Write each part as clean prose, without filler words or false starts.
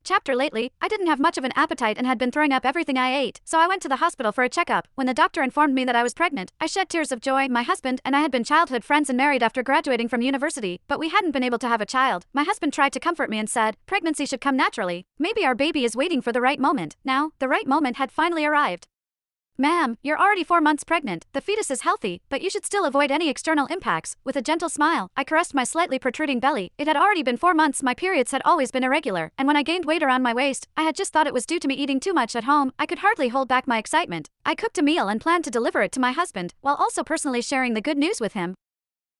Chapter lately, I didn't have much of an appetite and had been throwing up everything I ate, so I went to the hospital for a checkup. When the doctor informed me that I was pregnant, I shed tears of joy. My husband and I had been childhood friends and married after graduating from university, but we hadn't been able to have a child. My husband tried to comfort me and said, pregnancy should come naturally. Maybe our baby is waiting for the right moment. Now, the right moment had finally arrived. Ma'am, you're already 4 months pregnant. The fetus is healthy, but you should still avoid any external impacts. With a gentle smile, I caressed my slightly protruding belly. It had already been 4 months. My periods had always been irregular, and when I gained weight around my waist, I had just thought it was due to me eating too much at home. I could hardly hold back my excitement. I cooked a meal and planned to deliver it to my husband, while also personally sharing the good news with him.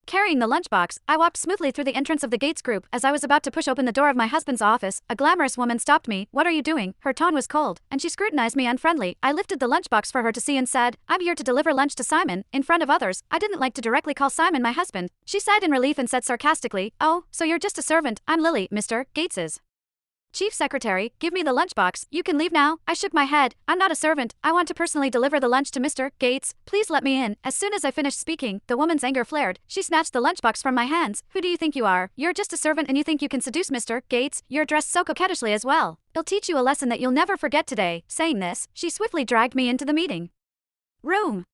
Carrying the lunchbox, I walked smoothly through the entrance of the Gates Group. As I was about to push open the door of my husband's office, a glamorous woman stopped me. What are you doing? Her tone was cold, and she scrutinized me unfriendly. I lifted the lunchbox for her to see and said, I'm here to deliver lunch to Simon. In front of others, I didn't like to directly call Simon my husband. She sighed in relief and said sarcastically, oh, so you're just a servant. I'm Lily, Mr. Gates's Chief Secretary. Give me the lunchbox. You can leave now. I shook my head. I'm not a servant. I want to personally deliver the lunch to Mr. Gates. Please let me in. As soon as I finished speaking, the woman's anger flared. She snatched the lunchbox from my hands. Who do you think you are? You're just a servant and you think you can seduce Mr. Gates? You're dressed so coquettishly as well. He'll teach you a lesson that you'll never forget today. Saying this, she swiftly dragged me into the meeting room,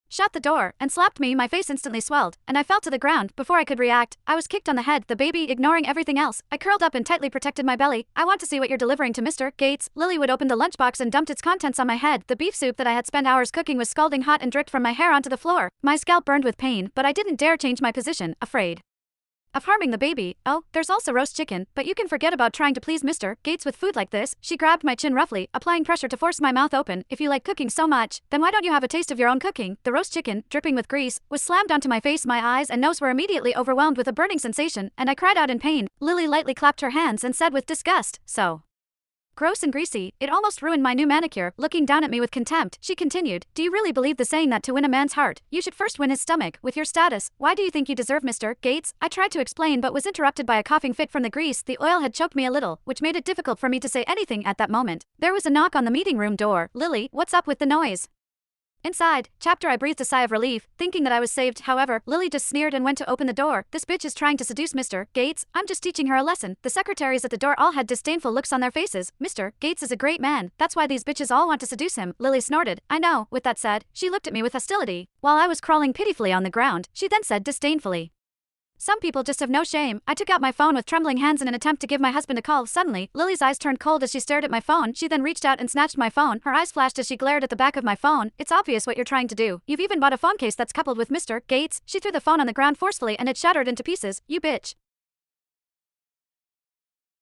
shut the door, and slapped me. My face instantly swelled, and I fell to the ground. Before I could react, I was kicked on the head, the baby ignoring everything else. I curled up and tightly protected my belly. I want to see what you're delivering to Mr. Gates. Lilywood opened the lunchbox and dumped its contents on my head. The beef soup that I had spent hours cooking was scalding hot and dripped from my hair onto the floor. My scalp burned with pain, but I didn't dare change my position, afraid of harming the baby. Oh, there's also roast chicken, but you can forget about trying to please Mr. Gates with food like this. She grabbed my chin roughly, applying pressure to force my mouth open. If you like cooking so much, then why don't you have a taste of your own cooking? The roast chicken, dripping with grease, was slammed onto my face. My eyes and nose were immediately overwhelmed with a burning sensation, and I cried out in pain. Lily lightly clapped her hands and said with disgust, so gross and greasy, it almost ruined my new manicure. Looking down at me with contempt, she continued, do you really believe the saying that to win a man's heart, you should first win his stomach? With your status, why do you think you deserve Mr. Gates? I tried to explain but was interrupted by a coughing fit from the grease. The oil had choked me a little, which made it difficult for me to say anything at that moment. There was a knock on the meeting room door. Lily, what's up with the noise? Inside, chapter. I breathed a sigh of relief, thinking that I was saved. However, Lily just sneered and went to open the door. This bitch is trying to seduce Mr. Gates. I'm just teaching her a lesson. The secretaries at the door all had disdainful looks on their faces. Mr. Gates is a great man. That's why these bitches all want to seduce him. Lily snorted. I know. With that said, she looked at me with hostility. While I was crawling pitifully on the ground, she then said disdainfully, some people just have no shame. I took out my phone with trembling hands in an attempt to give my husband a call. Suddenly, Lily's eyes turned cold as she stared at my phone. She then reached out and snatched my phone. Her eyes flashed as she glared at the back of my phone. It's obvious what you're trying to do. You've even bought a phone case that's coupled with Mr. Gates. She threw the phone on the ground forcefully and it shattered into pieces. You bitch.